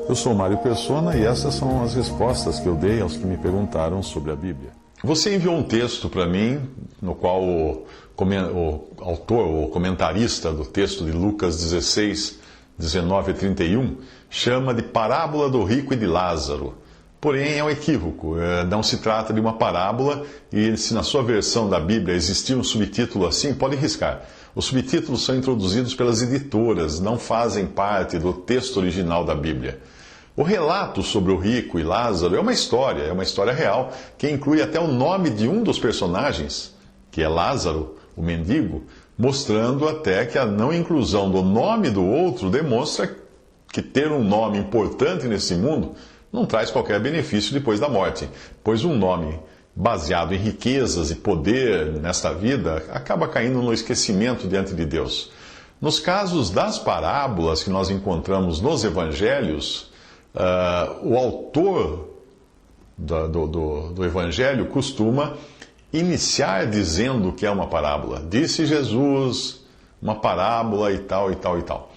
Eu sou Mário Persona e essas são as respostas que eu dei aos que me perguntaram sobre a Bíblia. Você enviou um texto para mim, no qual o autor, o comentarista do texto de Lucas 16, 19 a 31, chama de Parábola do Rico e de Lázaro. Porém, é um equívoco. Não se trata de uma parábola e, se na sua versão da Bíblia existir um subtítulo assim, pode riscar. Os subtítulos são introduzidos pelas editoras, não fazem parte do texto original da Bíblia. O relato sobre o rico e Lázaro é uma história real, que inclui até o nome de um dos personagens, que é Lázaro, o mendigo, mostrando até que a não inclusão do nome do outro demonstra que ter um nome importante nesse mundo não traz qualquer benefício depois da morte, pois um nome baseado em riquezas e poder nesta vida acaba caindo no esquecimento diante de Deus. Nos casos das parábolas que nós encontramos nos evangelhos, o autor do evangelho costuma iniciar dizendo que é uma parábola. Disse Jesus, uma parábola e tal, e tal, e tal.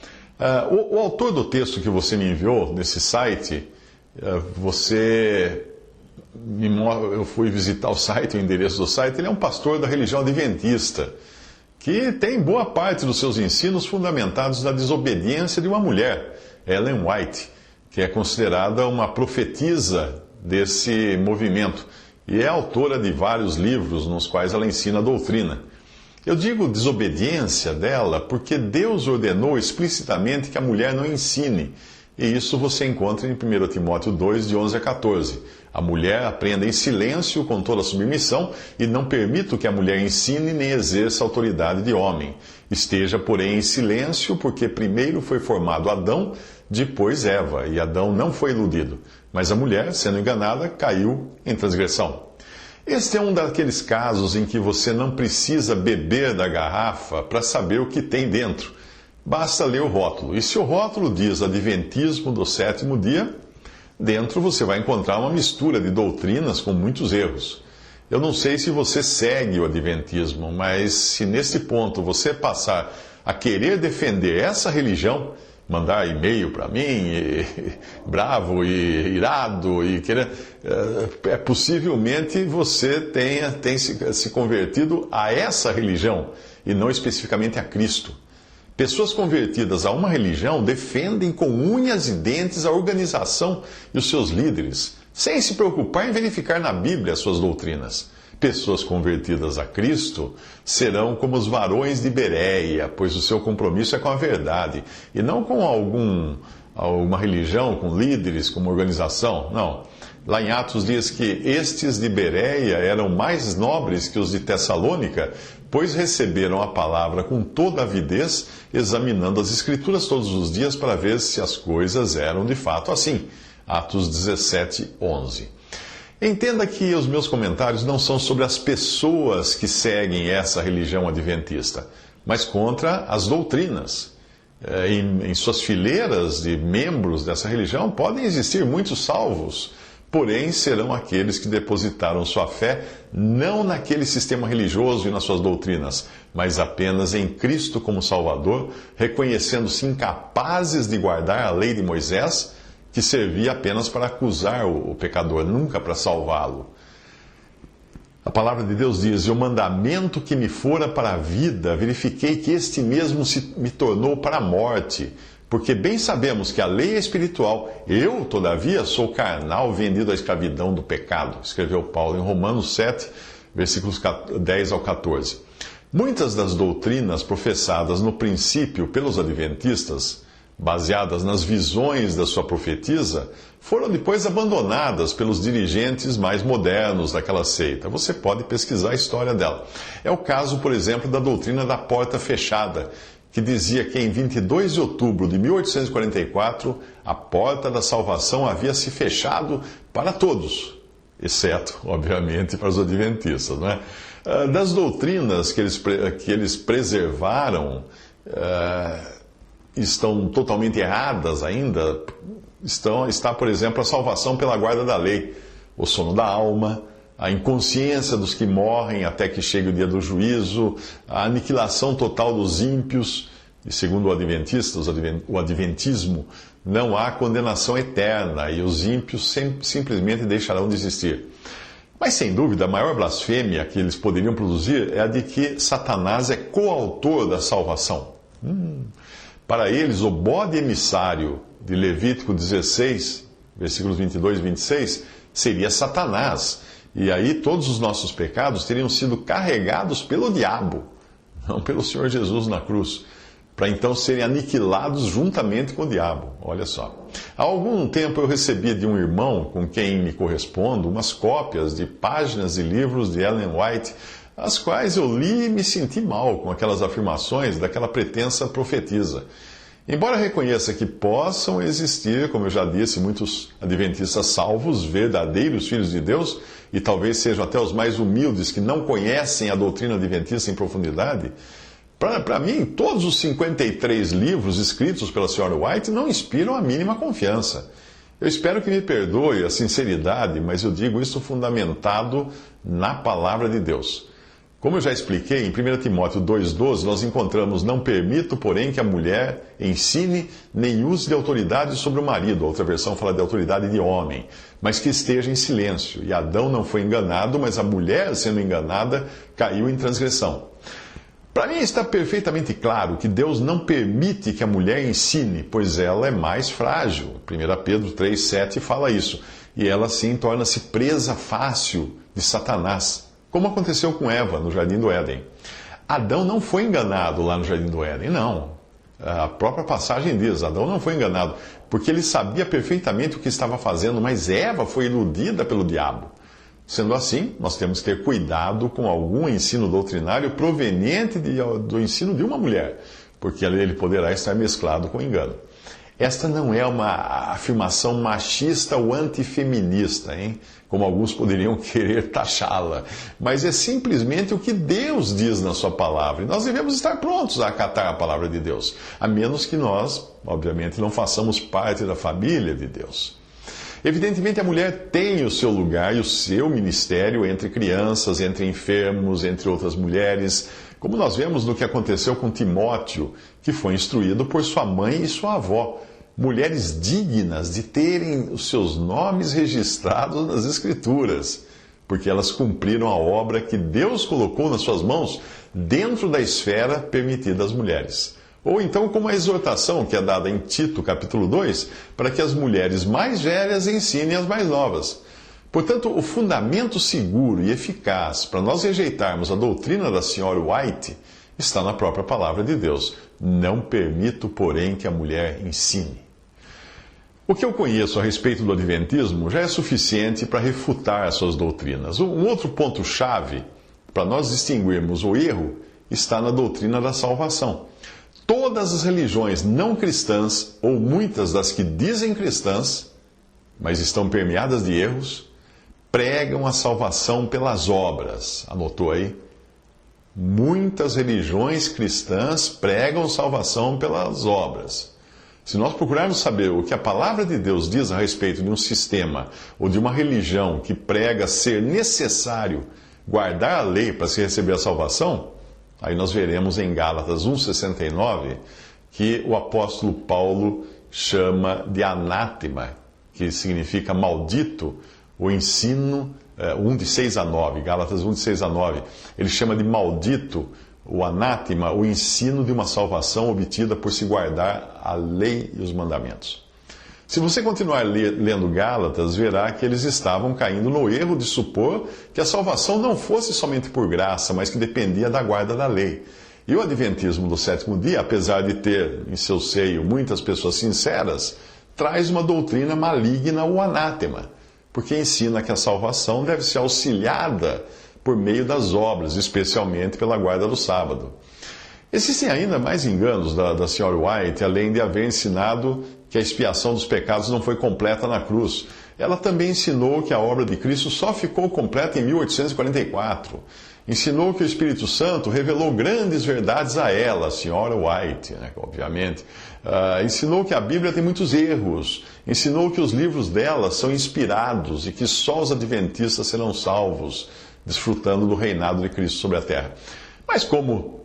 O autor do texto que você me enviou nesse site, eu fui visitar o site, o endereço do site, ele é um pastor da religião adventista, que tem boa parte dos seus ensinos fundamentados na desobediência de uma mulher, Ellen White, que é considerada uma profetisa desse movimento, e é autora de vários livros nos quais ela ensina a doutrina. Eu digo desobediência dela porque Deus ordenou explicitamente que a mulher não ensine, e isso você encontra em 1 Timóteo 2, de 11 a 14. A mulher aprenda em silêncio com toda a submissão, e não permito que a mulher ensine nem exerça autoridade de homem. Esteja, porém, em silêncio, porque primeiro foi formado Adão, depois Eva, e Adão não foi iludido. Mas a mulher, sendo enganada, caiu em transgressão. Este é um daqueles casos em que você não precisa beber da garrafa para saber o que tem dentro. Basta ler o rótulo. E se o rótulo diz Adventismo do sétimo dia, dentro você vai encontrar uma mistura de doutrinas com muitos erros. Eu não sei se você segue o Adventismo, mas se nesse ponto você passar a querer defender essa religião, mandar e-mail para mim, bravo e irado, e querer, possivelmente você tenha se convertido a essa religião e não especificamente a Cristo. Pessoas convertidas a uma religião defendem com unhas e dentes a organização e os seus líderes, sem se preocupar em verificar na Bíblia as suas doutrinas. Pessoas convertidas a Cristo serão como os varões de Bereia, pois o seu compromisso é com a verdade, e não com alguma religião, com líderes, com uma organização. Não. Lá em Atos diz que estes de Bereia eram mais nobres que os de Tessalônica, pois receberam a palavra com toda avidez, examinando as Escrituras todos os dias para ver se as coisas eram de fato assim. Atos 17, 11. Entenda que os meus comentários não são sobre as pessoas que seguem essa religião adventista, mas contra as doutrinas. Em suas fileiras de membros dessa religião podem existir muitos salvos, porém serão aqueles que depositaram sua fé não naquele sistema religioso e nas suas doutrinas, mas apenas em Cristo como Salvador, reconhecendo-se incapazes de guardar a lei de Moisés, que servia apenas para acusar o pecador, nunca para salvá-lo. A palavra de Deus diz: e o mandamento que me fora para a vida, verifiquei que este mesmo me tornou para a morte. Porque bem sabemos que a lei é espiritual, eu, todavia, sou carnal, vendido à escravidão do pecado. Escreveu Paulo em Romanos 7, versículos 10 ao 14. Muitas das doutrinas professadas no princípio pelos adventistas, baseadas nas visões da sua profetisa, foram depois abandonadas pelos dirigentes mais modernos daquela seita. Você pode pesquisar a história dela. É o caso, por exemplo, da doutrina da porta fechada, que dizia que em 22 de outubro de 1844, a porta da salvação havia se fechado para todos, exceto, obviamente, para os adventistas, não é? Das doutrinas que eles preservaram, estão totalmente erradas ainda. Está, por exemplo, a salvação pela guarda da lei, o sono da alma, a inconsciência dos que morrem até que chegue o dia do juízo, a aniquilação total dos ímpios, E segundo o adventismo, não há condenação eterna e os ímpios simplesmente deixarão de existir. Mas, sem dúvida, a maior blasfêmia que eles poderiam produzir é a de que Satanás é coautor da salvação. Para eles, o bode emissário de Levítico 16, versículos 22 e 26, seria Satanás. E aí todos os nossos pecados teriam sido carregados pelo diabo, não pelo Senhor Jesus na cruz, para então serem aniquilados juntamente com o diabo. Olha só. Há algum tempo eu recebi de um irmão com quem me correspondo umas cópias de páginas e livros de Ellen White, as quais eu li e me senti mal com aquelas afirmações daquela pretensa profetisa. Embora reconheça que possam existir, como eu já disse, muitos adventistas salvos, verdadeiros filhos de Deus, e talvez sejam até os mais humildes que não conhecem a doutrina adventista em profundidade, para mim, todos os 53 livros escritos pela Sra. White não inspiram a mínima confiança. Eu espero que me perdoe a sinceridade, mas eu digo isso fundamentado na palavra de Deus. Como eu já expliquei, em 1 Timóteo 2,12, nós encontramos: não permito, porém, que a mulher ensine nem use de autoridade sobre o marido. A outra versão fala de autoridade de homem, mas que esteja em silêncio. E Adão não foi enganado, mas a mulher, sendo enganada, caiu em transgressão. Para mim está perfeitamente claro que Deus não permite que a mulher ensine, pois ela é mais frágil. 1 Pedro 3,7 fala isso. E ela, assim, torna-se presa fácil de Satanás, como aconteceu com Eva no Jardim do Éden. Adão não foi enganado lá no Jardim do Éden, não. A própria passagem diz: Adão não foi enganado, porque ele sabia perfeitamente o que estava fazendo, mas Eva foi iludida pelo diabo. Sendo assim, nós temos que ter cuidado com algum ensino doutrinário proveniente do ensino de uma mulher, porque ele poderá estar mesclado com engano. Esta não é uma afirmação machista ou antifeminista, hein? Como alguns poderiam querer taxá-la, mas é simplesmente o que Deus diz na sua palavra. E nós devemos estar prontos a acatar a palavra de Deus, a menos que nós, obviamente, não façamos parte da família de Deus. Evidentemente, a mulher tem o seu lugar e o seu ministério entre crianças, entre enfermos, entre outras mulheres, como nós vemos no que aconteceu com Timóteo, que foi instruído por sua mãe e sua avó, mulheres dignas de terem os seus nomes registrados nas Escrituras, porque elas cumpriram a obra que Deus colocou nas suas mãos dentro da esfera permitida às mulheres. Ou então como a exortação que é dada em Tito, capítulo 2, para que as mulheres mais velhas ensinem as mais novas. Portanto, o fundamento seguro e eficaz para nós rejeitarmos a doutrina da Sra. White está na própria palavra de Deus. Não permito, porém, que a mulher ensine. O que eu conheço a respeito do adventismo já é suficiente para refutar as suas doutrinas. Um outro ponto-chave para nós distinguirmos o erro está na doutrina da salvação. Todas as religiões não cristãs, ou muitas das que dizem cristãs, mas estão permeadas de erros, pregam a salvação pelas obras. Anotou aí? Muitas religiões cristãs pregam salvação pelas obras. Se nós procurarmos saber o que a palavra de Deus diz a respeito de um sistema ou de uma religião que prega ser necessário guardar a lei para se receber a salvação, aí nós veremos em Gálatas 1,69 que o apóstolo Paulo chama de anátema, que significa maldito, o ensino, 1 de 6 a 9, Gálatas 1 de 6 a 9. Ele chama de maldito, o anátema, o ensino de uma salvação obtida por se guardar a lei e os mandamentos. Se você continuar lendo Gálatas, verá que eles estavam caindo no erro de supor que a salvação não fosse somente por graça, mas que dependia da guarda da lei. E o adventismo do sétimo dia, apesar de ter em seu seio muitas pessoas sinceras, traz uma doutrina maligna, o anátema, porque ensina que a salvação deve ser auxiliada por meio das obras, especialmente pela guarda do sábado. Existem ainda mais enganos da Sra. White, além de haver ensinado que a expiação dos pecados não foi completa na cruz. Ela também ensinou que a obra de Cristo só ficou completa em 1844. Ensinou que o Espírito Santo revelou grandes verdades a ela, a Sra. White, né, obviamente. Ensinou que a Bíblia tem muitos erros. Ensinou que os livros dela são inspirados e que só os adventistas serão salvos, desfrutando do reinado de Cristo sobre a terra. Mas como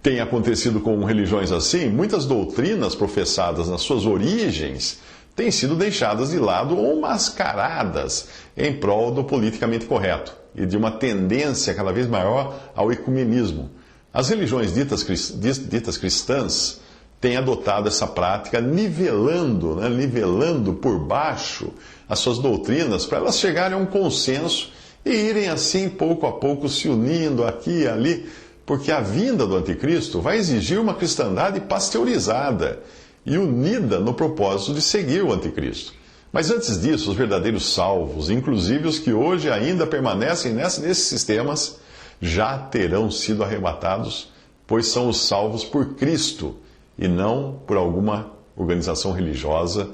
tem acontecido com religiões assim, muitas doutrinas professadas nas suas origens têm sido deixadas de lado ou mascaradas em prol do politicamente correto e de uma tendência cada vez maior ao ecumenismo. As religiões ditas cristãs têm adotado essa prática, nivelando por baixo as suas doutrinas para elas chegarem a um consenso e irem assim, pouco a pouco, se unindo aqui e ali, porque a vinda do anticristo vai exigir uma cristandade pasteurizada e unida no propósito de seguir o anticristo. Mas antes disso, os verdadeiros salvos, inclusive os que hoje ainda permanecem nesses sistemas, já terão sido arrebatados, pois são os salvos por Cristo e não por alguma organização religiosa.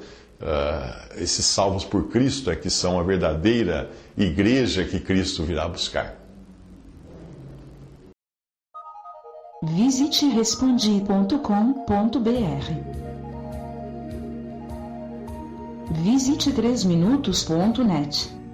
Esses salvos por Cristo é que são a verdadeira igreja que Cristo virá buscar. Visite respondi.com.br. Visite 3minutos.net.